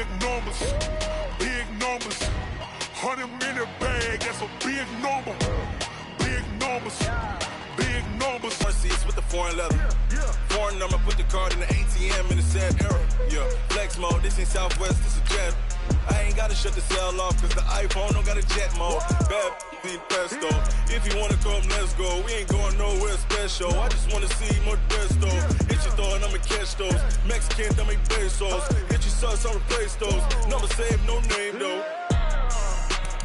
big numbers, big numbers. 100 minute bag, that's a big number. Big numbers, big numbers. Seats with the foreign leather. Foreign number, put the card in the ATM in the sad era. Yeah, flex mode, this ain't Southwest, this a jet. I ain't gotta shut the cell off, cause the iPhone don't got a jet mode. Bad need pesto. If you wanna come, let's go. We ain't going nowhere special. I just wanna see more desto. Hit your throw and I'ma catch those. Mexican, don't make pesos. Hit your sauce, I'll replace those. Number saved, no name though.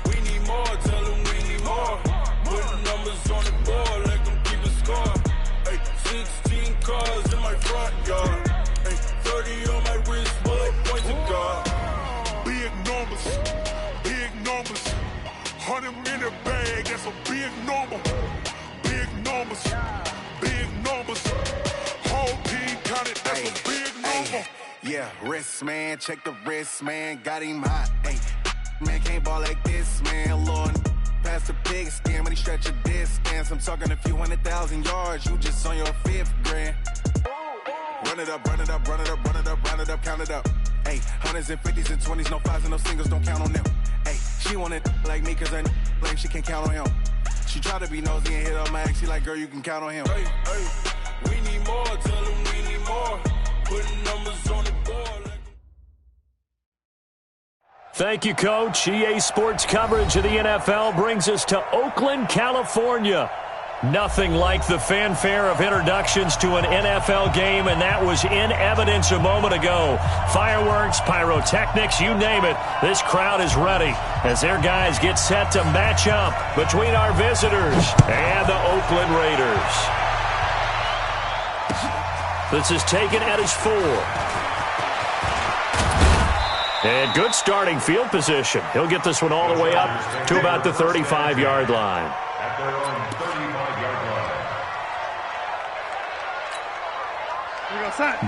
We need more, tell them we need more. Put numbers on the board, let them keep a score. Hey, 16 cars in my front yard. Hey, 30 on my wrist, bullet points of God. Big numbers, big numbers. 100 minute bag, that's a big number. Big numbers, big numbers. Whole team counted, that's a big number. Yeah, wrist man, check the wrist man, got him hot. Hey, man can't ball like this, man. Lord, past the pig skin when he stretch a distance. I'm talking a few 100,000 yards, you just on your 5th grand. Run it up, run it up, run it up, run it up, run it up, count it up. Hey, hundreds and 50s and 20s, no 5s and no singles, don't count on them. Hey, she wanted like me cause her blame, she can't count on him. She tried to be nosy and hit up my ex, she like, girl, you can count on him. Hey, hey, we need more, tell them we need more. Putting numbers on the board. Thank you, Coach. EA Sports coverage of the NFL brings us to Oakland, California. Nothing like the fanfare of introductions to an NFL game, and that was in evidence a moment ago. Fireworks, pyrotechnics, you name it. This crowd is ready as their guys get set to match up between our visitors and the Oakland Raiders. This is taken at his 4. And good starting field position. He'll get this one all the way up to about the 35-yard line.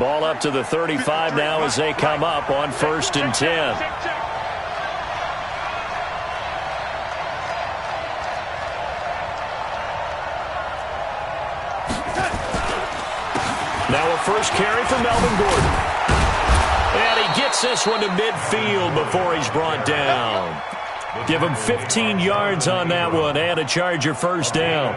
Ball up to the 35 now as they come up on 1st and 10. Now a first carry for Melvin Gordon. And he gets this one to midfield before he's brought down. Give him 15 yards on that one and a Charger first down.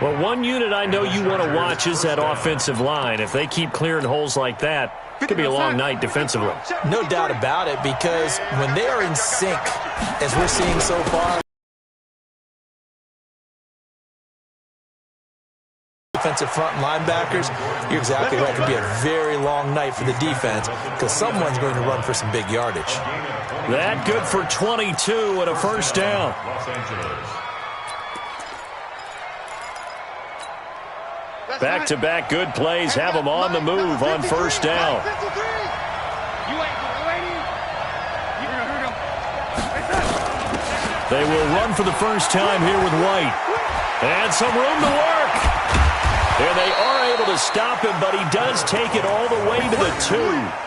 Well, one unit I know you want to watch is that offensive line. If they keep clearing holes like that, it could be a long night defensively. No doubt about it, because when they are in sync, as we're seeing so far, defensive front linebackers, you're exactly right. It could be a very long night for the defense because someone's going to run for some big yardage. That good for 22 and a first down. Back-to-back good plays have them on the move on first down. They will run for the first time here with White. And some room to work. And they are able to stop him, but he does take it all the way to the 2.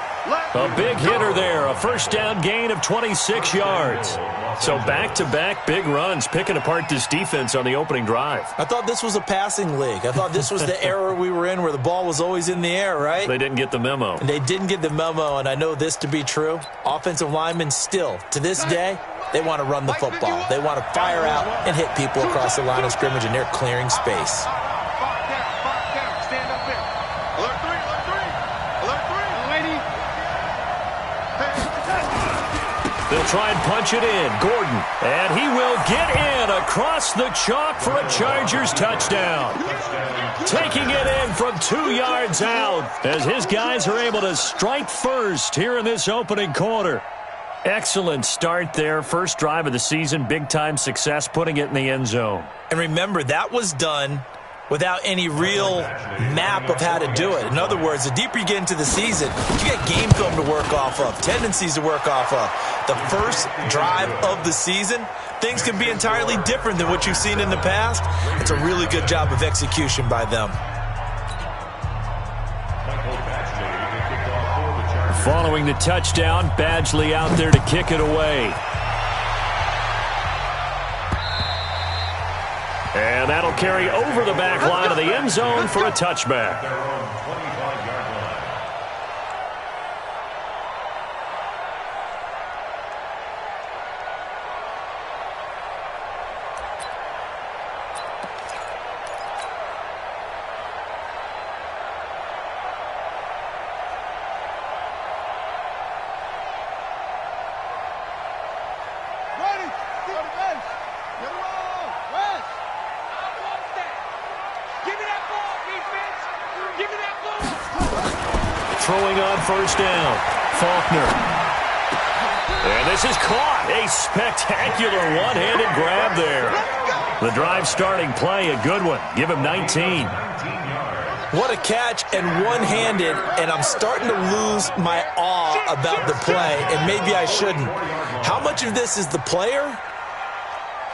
A big hitter there, a first down gain of 26 yards. So back-to-back big runs, picking apart this defense on the opening drive. I thought this was a passing league. I thought this was the era we were in where the ball was always in the air, right? They didn't get the memo. And they didn't get the memo, and I know this to be true. Offensive linemen still, to this day, they want to run the football. They want to fire out and hit people across the line of scrimmage, and they're clearing space. They'll try and punch it in. Gordon. And he will get in across the chalk for a Chargers touchdown. Taking it in from 2 yards out as his guys are able to strike first here in this opening quarter. Excellent start there. First drive of the season. Big-time success putting it in the end zone. And remember, that was done without any real map of how to do it. In other words, the deeper you get into the season, you get game film to work off of, tendencies to work off of. The first drive of the season, things can be entirely different than what you've seen in the past. It's a really good job of execution by them. Following the touchdown, Badgley out there to kick it away. And that'll carry over the back line of the end zone for a touchback. first down. Faulkner. And this is caught. A spectacular one-handed grab there. The drive starting play, a good one. Give him 19. What a catch, and one-handed, and I'm starting to lose my awe about the play, and maybe I shouldn't. How much of this is the player?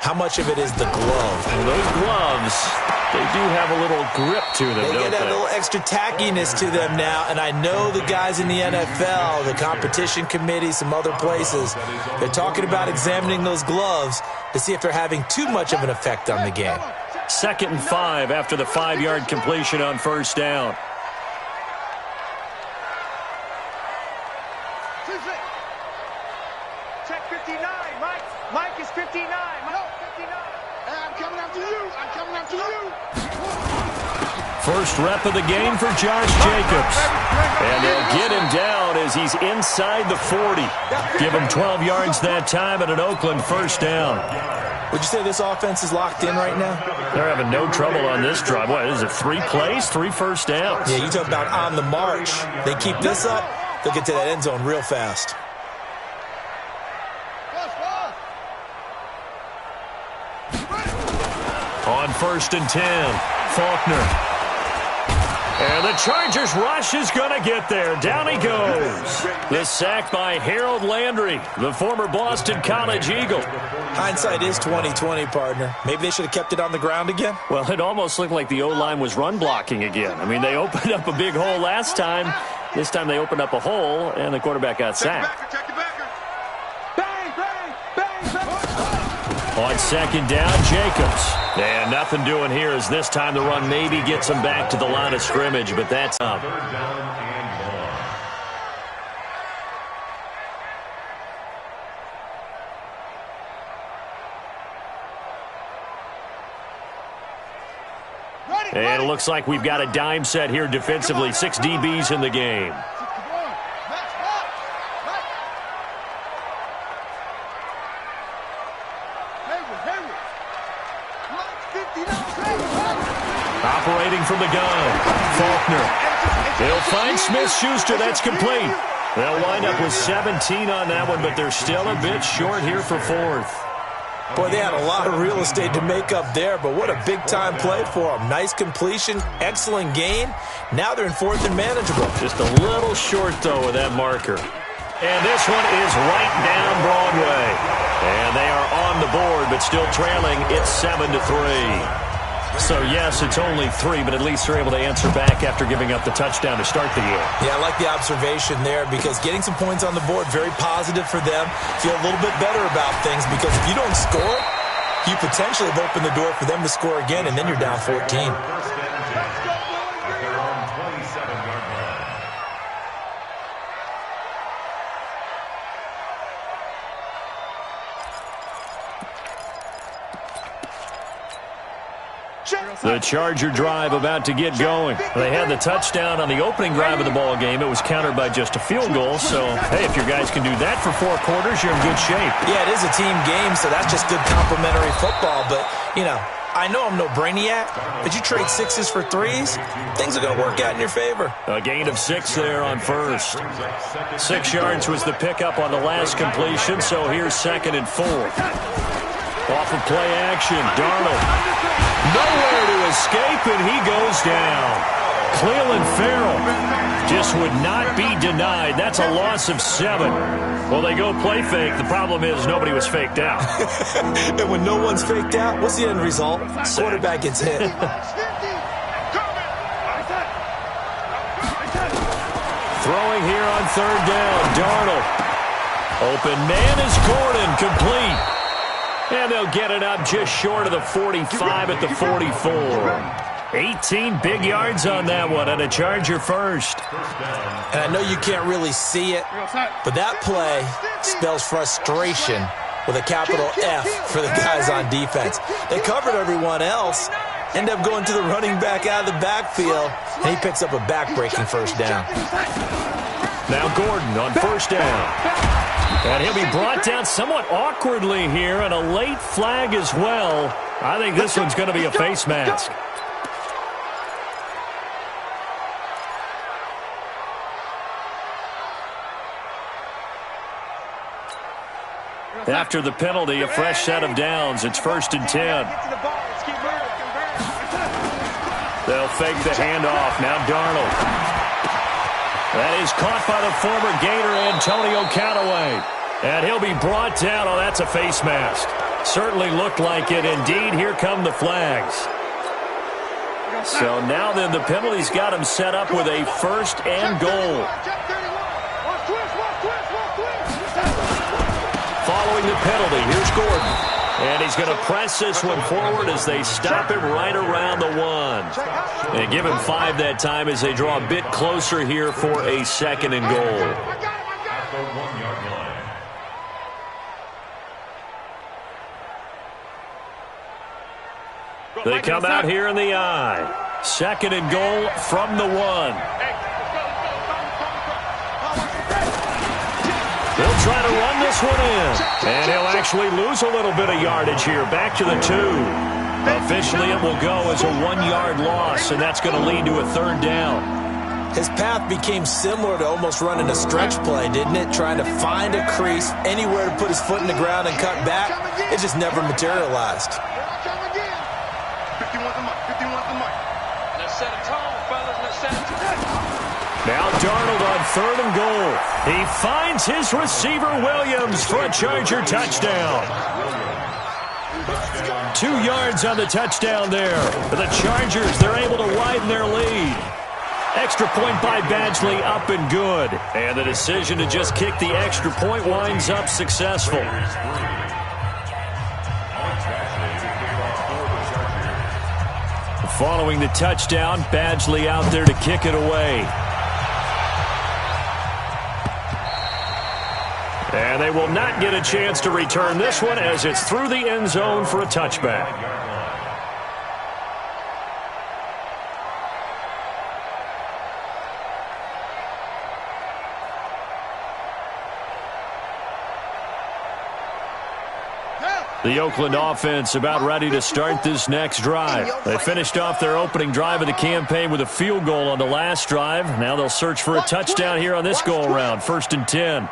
How much of it is the glove? And those gloves, they do have a little grip to them, They get a little extra tackiness to them now, and I know the guys in the NFL, the competition committee, some other places, they're talking about examining those gloves to see if they're having too much of an effect on the game. 2nd and 5 after the 5-yard completion on first down. Check 59. Mike is 59. Mike 59. I'm coming after you. I'm coming after you. First rep of the game for Josh Jacobs. And they'll get him down as he's inside the 40. Give him 12 yards that time at an Oakland first down. Would you say this offense is locked in right now? They're having no trouble on this drive. What is it, 3 plays, 3 first downs? Yeah, you talk about on the march. They keep this up, they'll get to that end zone real fast. On 1st and 10, Faulkner. And the Chargers rush is going to get there. Down he goes. The sack by Harold Landry, the former Boston College Eagle. Hindsight is 20/20, partner. Maybe they should have kept it on the ground again. Well, it almost looked like the O-line was run blocking again. I mean, they opened up a big hole last time. This time they opened up a hole, and the quarterback got sacked. Check your backer. Bang, bang, bang, bang. On 2nd down, Jacobs. And nothing doing here as this time the run maybe gets him back to the line of scrimmage, but that's up. And it looks like we've got a dime set here defensively. 6 DBs in the game. Operating from the gun, Faulkner. They'll find Smith-Schuster. That's complete. They'll wind up with 17 on that one, but they're still a bit short here for 4th. Boy, they had a lot of real estate to make up there, but what a big-time play for them. Nice completion, excellent gain. Now they're in 4th and manageable. Just a little short, though, with that marker. And this one is right down Broadway. And they are on the board, but still trailing. It's 7-3. So, yes, it's only 3, but at least they're able to answer back after giving up the touchdown to start the year. Yeah, I like the observation there because getting some points on the board, very positive for them. Feel a little bit better about things because if you don't score, you potentially have opened the door for them to score again, and then you're down 14. The Charger drive about to get going. They had the touchdown on the opening drive of the ball game. It was countered by just a field goal. So, hey, if your guys can do that for 4 quarters, you're in good shape. Yeah, it is a team game, so that's just good complimentary football. But, you know, I know I'm no brainiac, but you trade 6s for 3s, things are going to work out in your favor. A gain of 6 there on first. 6 yards was the pickup on the last completion, so here's 2nd and 4. Off of play action, Darnold. Nowhere to escape, and he goes down. Cleveland Farrell just would not be denied. That's a loss of 7. Well, they go play fake. The problem is nobody was faked out. And when no one's faked out, what's the end result? Quarterback gets hit. Throwing here on 3rd down, Darnold. Open man is Gordon, complete. And they'll get it up just short of the 45 at the 44. 18 big yards on that one, and a Charger first. And I know you can't really see it, but that play spells frustration with a capital F for the guys on defense. They covered everyone else, end up going to the running back out of the backfield, and he picks up a back-breaking first down. Now Gordon on 1st down. And he'll be brought down somewhat awkwardly here, and a late flag as well. I think this one's going to be a face mask. After the penalty, a fresh set of downs. It's 1st and 10. They'll fake the handoff. Now Darnold. That is caught by the former Gator Antonio Callaway. And he'll be brought down. Oh, that's a face mask. Certainly looked like it. Indeed, here come the flags. So now then the penalty's got him set up with a 1st and goal. Following the penalty, here's Gordon. And he's going to press this one forward as they stop him right around the 1. And give him 5 that time as they draw a bit closer here for a 2nd and goal. They come out here in the I. 2nd and goal from the 1. They'll try to run this one in. And he'll actually lose a little bit of yardage here. Back to the 2. Officially, it will go as a 1-yard loss, and that's going to lead to a 3rd down. His path became similar to almost running a stretch play, didn't it? Trying to find a crease, anywhere to put his foot in the ground and cut back. It just never materialized. 51 the mic. 51 the mic. Let's set a tone, fellas. Let's set a tone. Now Darnold on 3rd and goal. He finds his receiver Williams for a Charger touchdown. 2 yards on the touchdown there. For the Chargers, they're able to widen their lead. Extra point by Badgley, up and good. And the decision to just kick the extra point winds up successful. Following the touchdown, Badgley out there to kick it away. And they will not get a chance to return this one as it's through the end zone for a touchback. The Oakland offense about ready to start this next drive. They finished off their opening drive of the campaign with a field goal on the last drive. Now they'll search for a touchdown here on this go-around. 1st and 10.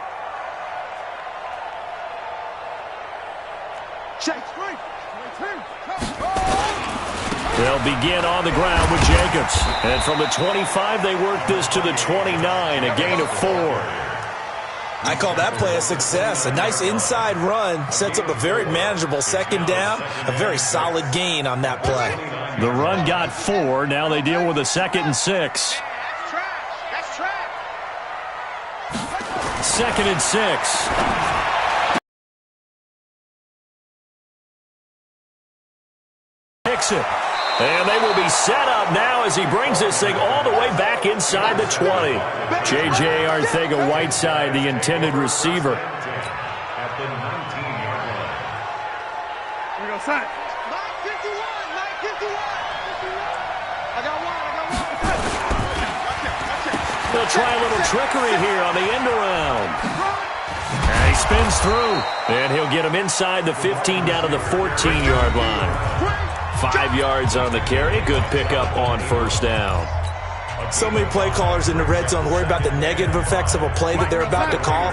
They'll begin on the ground with Jacobs. And from the 25, they work this to the 29, a gain of 4. I call that play a success. A nice inside run sets up a very manageable 2nd down. A very solid gain on that play. The run got 4. Now they deal with a 2nd and 6. That's track. 2nd and 6. It. And they will be set up now as he brings this thing all the way back inside the 20. J.J. Arcega-Whiteside, the intended receiver. At the 19-yard line. Here we go, son. Mike 51. I got one. They'll try a little trickery here on the end around. And he spins through. And he'll get him inside the 15 down to the 14-yard line. 5 yards on the carry. Good pickup on 1st down. So many play callers in the red zone worry about the negative effects of a play that they're about to call.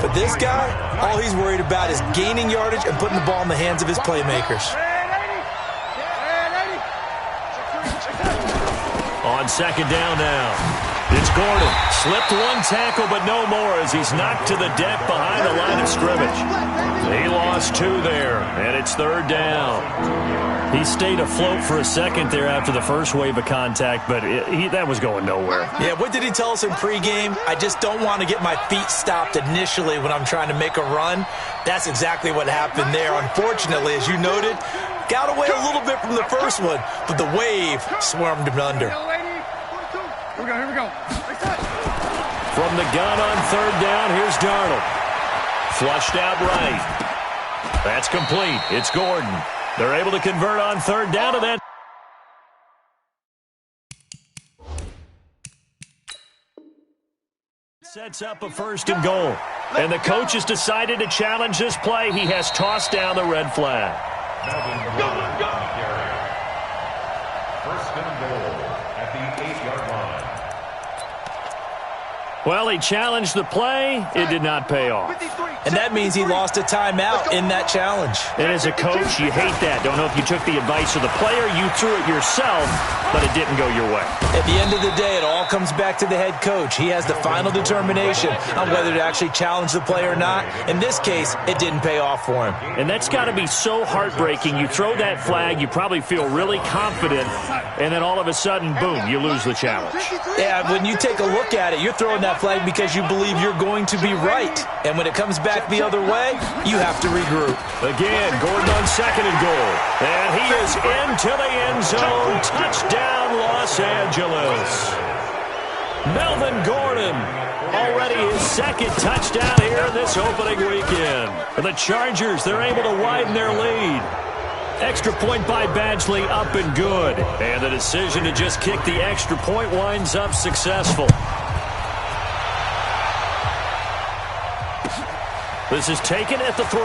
But this guy, all he's worried about is gaining yardage and putting the ball in the hands of his playmakers. On 2nd down now. It's Gordon. Slipped 1 tackle, but no more as he's knocked to the deck behind the line of scrimmage. He lost 2 there, and it's 3rd down. He stayed afloat for a second there after the first wave of contact, but that was going nowhere. Yeah, what did he tell us in pregame? I just don't want to get my feet stopped initially when I'm trying to make a run. That's exactly what happened there. Unfortunately, as you noted, got away a little bit from the first one, but the wave swarmed him under. Here we go. From the gun on 3rd down, here's Darnold. Flushed out right. That's complete. It's Gordon. They're able to convert on 3rd down to that. Sets up a 1st and goal. And the coach has decided to challenge this play. He has tossed down the red flag. 1st and goal at the 8-yard line. Well, he challenged the play. It did not pay off. And that means he lost a timeout in that challenge. And as a coach, you hate that. Don't know if you took the advice of the player, you threw it yourself, but it didn't go your way. At the end of the day, it all comes back to the head coach. He has the final determination on whether to actually challenge the play or not. In this case, it didn't pay off for him. And that's got to be so heartbreaking. You throw that flag, you probably feel really confident, and then all of a sudden, boom, you lose the challenge. Yeah, when you take a look at it, you're throwing that flag because you believe you're going to be right. And when it comes back the other way, you have to regroup. Again, Gordon on second and goal. And he is into the end zone. Touchdown, Los Angeles. Melvin Gordon, already his second touchdown here in this opening weekend. For the Chargers, they're able to widen their lead. Extra point by Badgley, up and good. And the decision to just kick the extra point winds up successful. This is taken at the 3.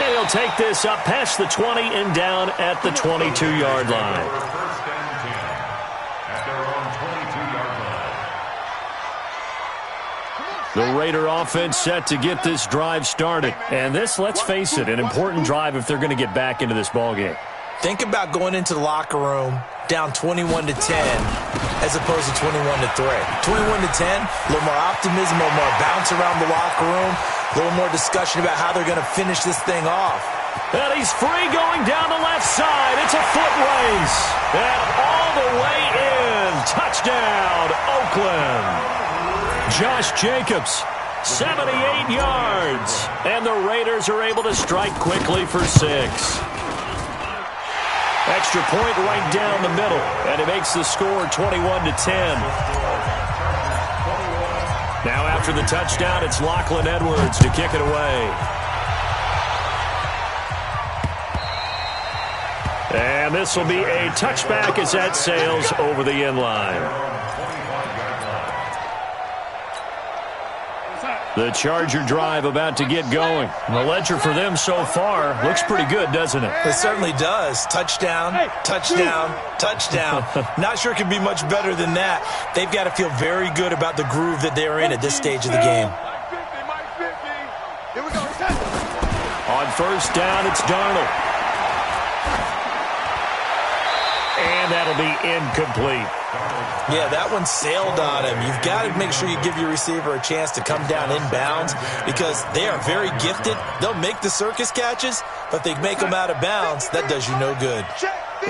And he'll take this up past the 20 and down at the 22-yard line. The Raider offense set to get this drive started. And this, let's face it, an important drive if they're going to get back into this ballgame. Think about going into the locker room down 21-10 as opposed to 21-3. 21-10, a little more optimism, a little more bounce around the locker room, a little more discussion about how they're going to finish this thing off. And he's free going down the left side. It's a foot race. And all the way in. Touchdown, Oakland. Josh Jacobs, 78 yards. And the Raiders are able to strike quickly for 6. Extra point right down the middle, and it makes the score 21-10. Now after the touchdown, it's Lachlan Edwards to kick it away. And this will be a touchback as that sails over the end line. The Charger drive about to get going. The ledger for them so far looks pretty good, doesn't it? It certainly does. Touchdown, touchdown, touchdown. Not sure it can be much better than that. They've got to feel very good about the groove that they're in at this stage of the game. On first down, it's Darnold. And that'll be incomplete. Yeah, that one sailed on him. You've got to make sure you give your receiver a chance to come down inbounds because they are very gifted. They'll make the circus catches, but they make them out of bounds. That does you no good.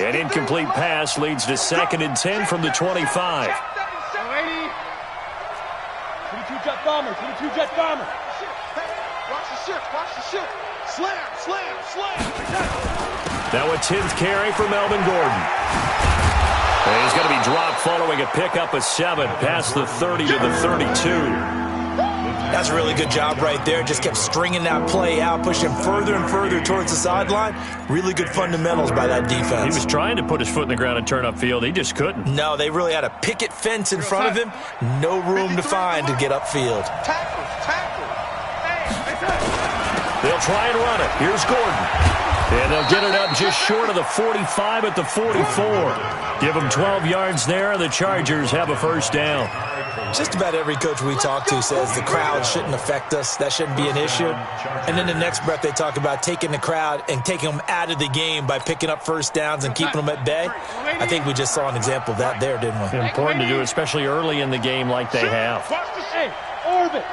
An incomplete pass leads to 2nd and 10 from the 25. 22 jet bomber, 22 jet bomber. Watch the shift, watch the shift. Slam, slam, slam. Now a 10th carry for Melvin Gordon. And he's going to be dropped following a pickup of 7 past the 30 to the 32. That's a really good job right there. Just kept stringing that play out, pushing further and further towards the sideline. Really good fundamentals by that defense. He was trying to put his foot in the ground and turn upfield. He just couldn't. No, they really had a picket fence in front of him. No room to find to get upfield. They'll try and run it. Here's Gordon. And they'll get it up just short of the 45 at the 44. Give them 12 yards there, and the Chargers have a first down. Just about every coach we talk to says the crowd shouldn't affect us. That shouldn't be an issue. And then the next breath they talk about taking the crowd and taking them out of the game by picking up first downs and keeping them at bay. I think we just saw an example of that there, didn't we? Important to do, especially early in the game like they have. Orbit.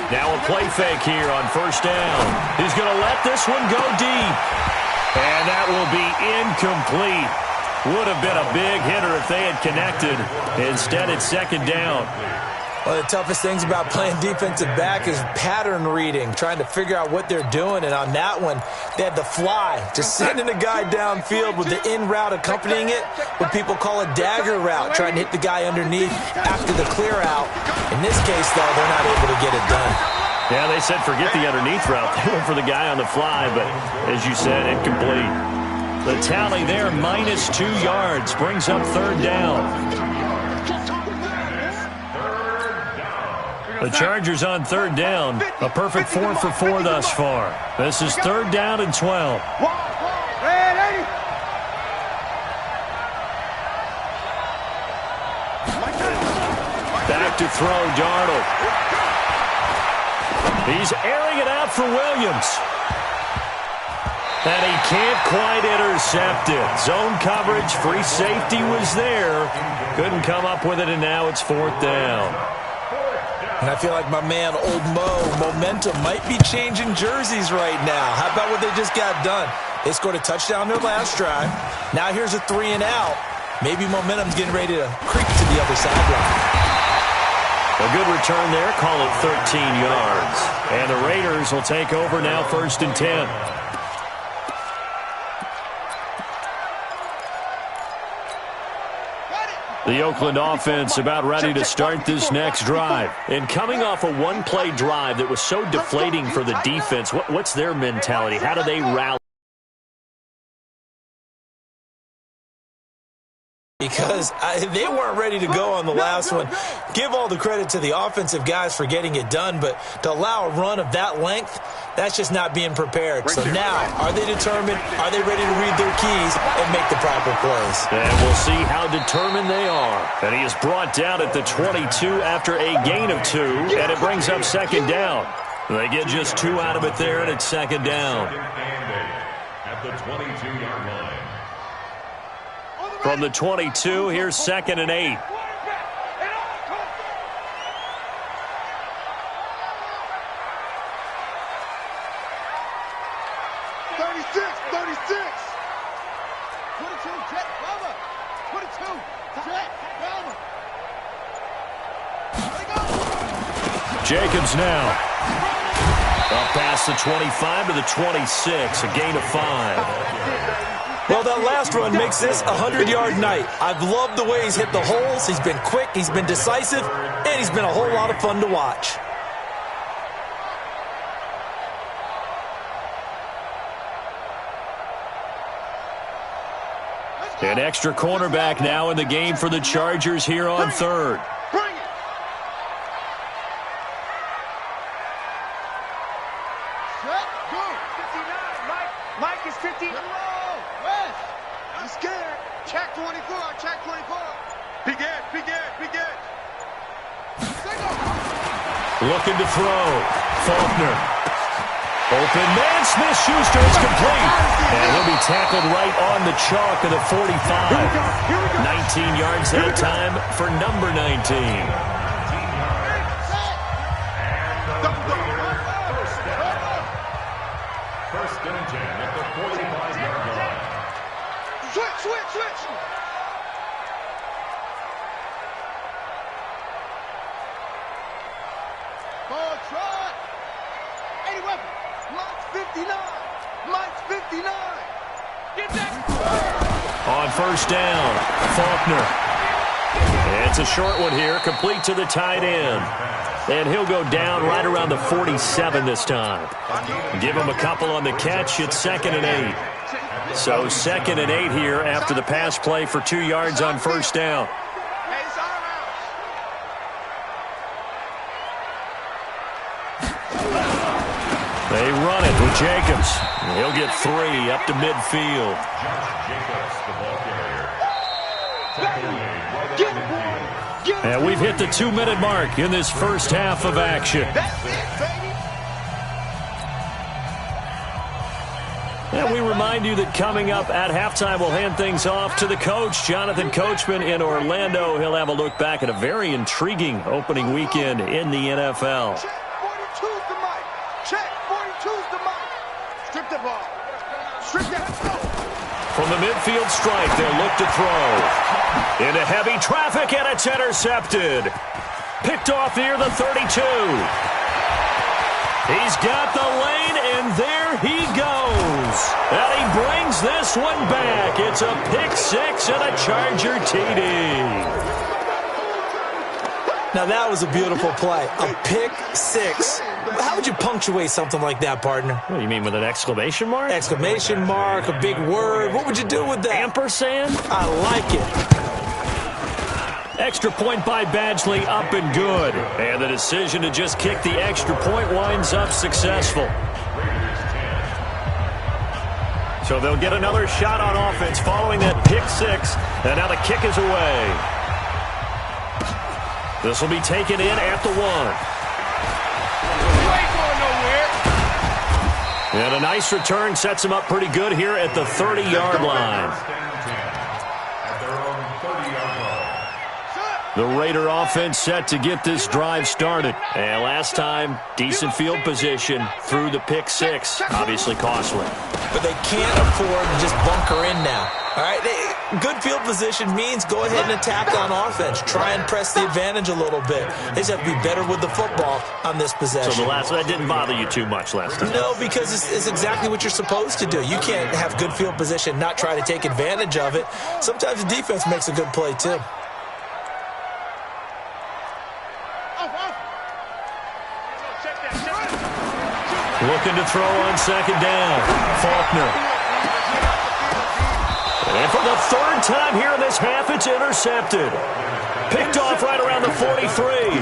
Now a play fake here on first down. He's going to let this one go deep. And that will be incomplete. Would have been a big hitter if they had connected. Instead, it's 2nd down. One of the toughest things about playing defensive back is pattern reading, trying to figure out what they're doing. And on that one, they had the fly, just sending a guy downfield with the in route accompanying it, what people call a dagger route, trying to hit the guy underneath after the clear out. In this case, though, they're not able to get it done. Yeah, they said forget the underneath route. They went for the guy on the fly, but as you said, incomplete. The tally there, -2 yards, brings up 3rd down. The Chargers on 3rd down, a perfect 4 for 4 thus far. This is 3rd down and 12. Back to throw, Darnold. He's airing it out for Williams. And he can't quite intercept it. Zone coverage, free safety was there. Couldn't come up with it, and now it's 4th down. And I feel like my man, Old Mo, momentum might be changing jerseys right now. How about what they just got done? They scored a touchdown their last drive. Now here's a 3-and-out. Maybe momentum's getting ready to creep to the other sideline. A good return there. Call it 13 yards. And the Raiders will take over now, 1st and 10. The Oakland offense about ready to start this next drive. And coming off a one-play drive that was so deflating for the defense, what's their mentality? How do they rally? Because they weren't ready to go on the last one. Give all the credit to the offensive guys for getting it done, but to allow a run of that length, that's just not being prepared. So now, are they determined? Are they ready to read their keys and make the proper plays? And we'll see how determined they are. And he is brought down at the 22 after a gain of 2, and it brings up 2nd down. They get just 2 out of it there, and it's 2nd down. At the 22-yard line. From the 22, here's 2nd and 8. 36. 22, Jet, Bama. 22, Jet, Bama. Jacobs now. Up past the 25 to the 26, a gain of 5. Well, that last run makes this a 100-yard night. I've loved the way he's hit the holes. He's been quick, he's been decisive, and he's been a whole lot of fun to watch. An extra cornerback now in the game for the Chargers here on 3rd. Bring it. Set, go. 59, Mike is 50. West. I'm scared. Check 24. Check 24. Big edge. Looking to throw. Faulkner. Open man. Smith-Schuster is complete. And he'll be tackled right on the chalk of the 45. 19 yards that time for number 19. First and 10 at the 45-yard line. Switch. Ball trot. 80 weapon. Mike's 59. Get that. On 1st down, Faulkner. It's a short one here, complete to the tight end. And he'll go down right around the 47 this time. Give him a couple on the catch. It's 2nd and 8. So 2nd and 8 here after the pass play for 2 yards on 1st down. They run it with Jacobs. He'll get 3 up to midfield. Jacobs, the ball carrier. And we've hit the 2-minute mark in this first half of action. And we remind you that coming up at halftime, we'll hand things off to the coach, Jonathan Coachman in Orlando. He'll have a look back at a very intriguing opening weekend in the NFL. Check 42's the mic. Check 42's the mic. Strip the ball. Strip that. From the midfield strike, they'll look to throw. Into heavy traffic, and it's intercepted. Picked off near the 32. He's got the lane, and there he goes. And he brings this one back. It's a pick 6 and a Charger TD. Now, that was a beautiful play. A pick 6. How would you punctuate something like that, partner? What do you mean, with an exclamation mark? Exclamation mark, a big word. What would you do with that? Ampersand? I like it. Extra point by Badgley, up and good. And the decision to just kick the extra point winds up successful. So they'll get another shot on offense following that pick 6. And now the kick is away. This will be taken in at the 1. You ain't going nowhere. And a nice return sets him up pretty good here at the 30-yard line. The Raider offense set to get this drive started. And last time, decent field position through the pick 6. Obviously costly. But they can't afford to just bunker in now. All right, good field position means go ahead and attack on offense. Try and press the advantage a little bit. They just have to be better with the football on this possession. So that didn't bother you too much last time? No, because it's exactly what you're supposed to do. You can't have good field position, not try to take advantage of it. Sometimes the defense makes a good play, too. Looking to throw on second down. Faulkner. And for the 3rd time here in this half, it's intercepted. Picked off right around the 43.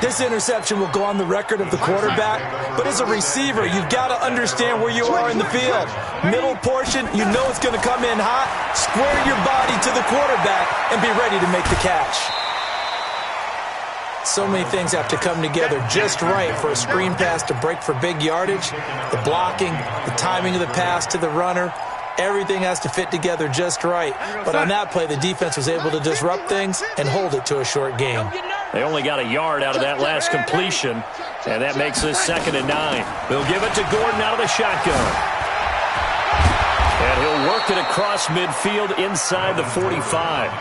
This interception will go on the record of the quarterback, but as a receiver, you've got to understand where you are in the field. Middle portion, you know it's going to come in hot. Square your body to the quarterback and be ready to make the catch. So many things have to come together just right for a screen pass to break for big yardage. The blocking, the timing of the pass to the runner, everything has to fit together just right. But on that play, the defense was able to disrupt things and hold it to a short gain. They only got a yard out of that last completion, and that makes this 2nd and 9. They'll give it to Gordon out of the shotgun. And he'll work it across midfield inside the 45.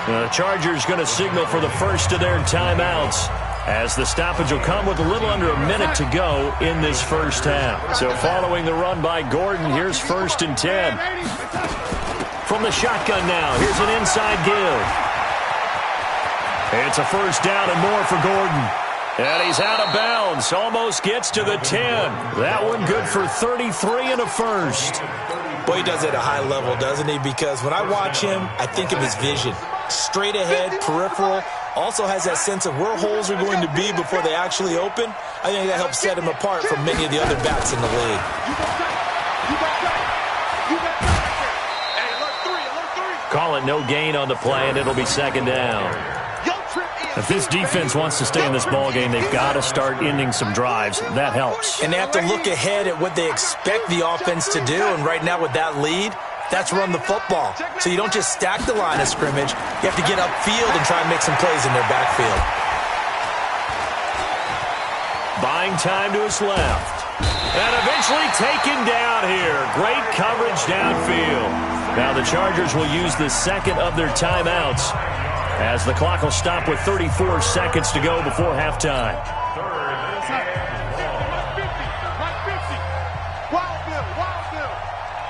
The Chargers going to signal for the first of their timeouts, as the stoppage will come with a little under a minute to go in this first half. So following the run by Gordon, here's 1st and 10. From the shotgun now, here's an inside give. It's a first down and more for Gordon. And he's out of bounds, almost gets to the 10. That one good for 33 and a first. Boy, he does it at a high level, doesn't he? Because when I watch him, I think of his vision. Straight ahead, peripheral, also has that sense of where holes are going to be before they actually open. I think that helps set him apart from many of the other backs in the league. Call it no gain on the play, and it'll be 2nd down. If this defense wants to stay in this ballgame, they've got to start ending some drives. That helps. And they have to look ahead at what they expect the offense to do, and right now with that lead, that's run the football. So you don't just stack the line of scrimmage. You have to get upfield and try and make some plays in their backfield. Buying time to his left. And eventually taken down here. Great coverage downfield. Now the Chargers will use the 2nd of their timeouts, as the clock will stop with 34 seconds to go before halftime. Wild.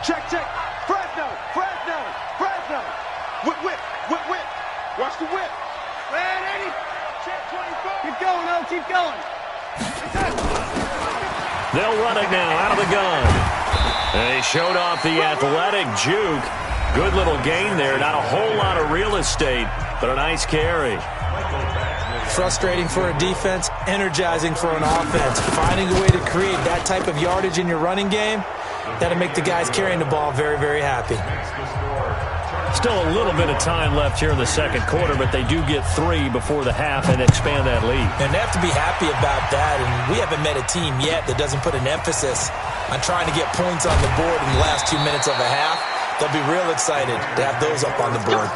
Check. Fresno. Whip. Watch the whip. Man, Eddie. Check 24. Keep going, O. Keep going. They'll run it now out of the gun. And he showed off the athletic juke. Good little gain there. Not a whole lot of real estate, but a nice carry. Frustrating for a defense, energizing for an offense. Finding a way to create that type of yardage in your running game, that'll make the guys carrying the ball very, very happy. Still a little bit of time left here in the 2nd quarter, but they do get 3 before the half and expand that lead. And they have to be happy about that, and we haven't met a team yet that doesn't put an emphasis on trying to get points on the board in the last 2 minutes of a half. They'll be real excited to have those up on the board.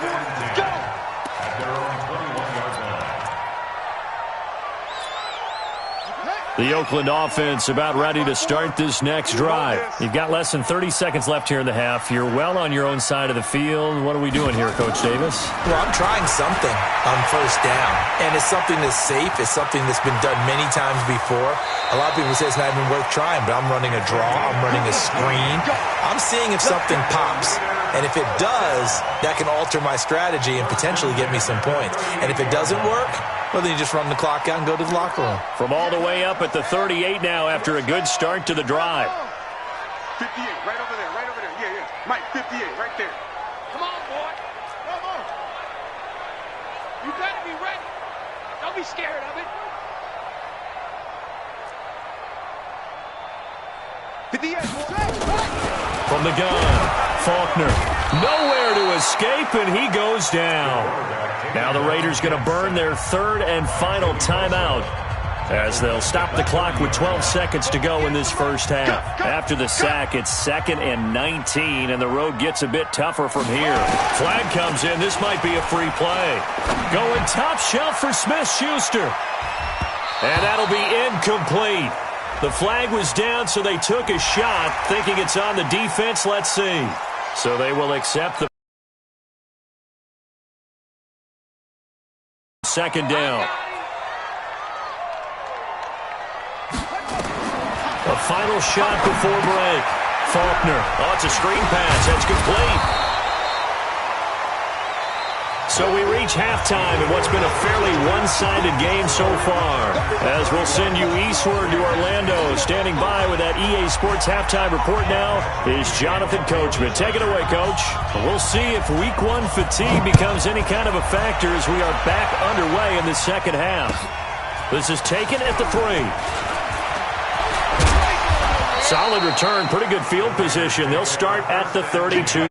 The Oakland offense about ready to start this next drive. You've got less than 30 seconds left here in the half. You're well on your own side of the field. What are we doing here, Coach Davis? Well, I'm trying something on 1st down, and it's something that's safe. It's something that's been done many times before. A lot of people say it's not even worth trying, but I'm running a draw. I'm running a screen. I'm seeing if something pops. And if it does, that can alter my strategy and potentially get me some points. And if it doesn't work, well, then you just run the clock out and go to the locker room. From all the way up at the 38 now after a good start to the drive. 58, right over there. Yeah. Mike, 58, right there. Come on, boy. Come on. You better be ready. Don't be scared of it. 58, From the gun, Faulkner Nowhere to escape, and he goes down. Now the Raiders going to burn their third and final timeout, as they'll stop the clock with 12 seconds to go in this first half. After the sack, it's 2nd and 19, and the road gets a bit tougher from here. Flag comes in. This might be a free play. Going top shelf for Smith-Schuster. And that'll be incomplete. The flag was down, so they took a shot, thinking it's on the defense. Let's see. So they will accept the second down. A final shot before break. Faulkner. Oh, it's a screen pass. That's complete. So we reach halftime in what's been a fairly one-sided game so far. As we'll send you eastward to Orlando. Standing by with that EA Sports halftime report now is Jonathan Coachman. Take it away, Coach. We'll see if Week 1 fatigue becomes any kind of a factor as we are back underway in the second half. This is taken at the 3. Solid return, pretty good field position. They'll start at the 32.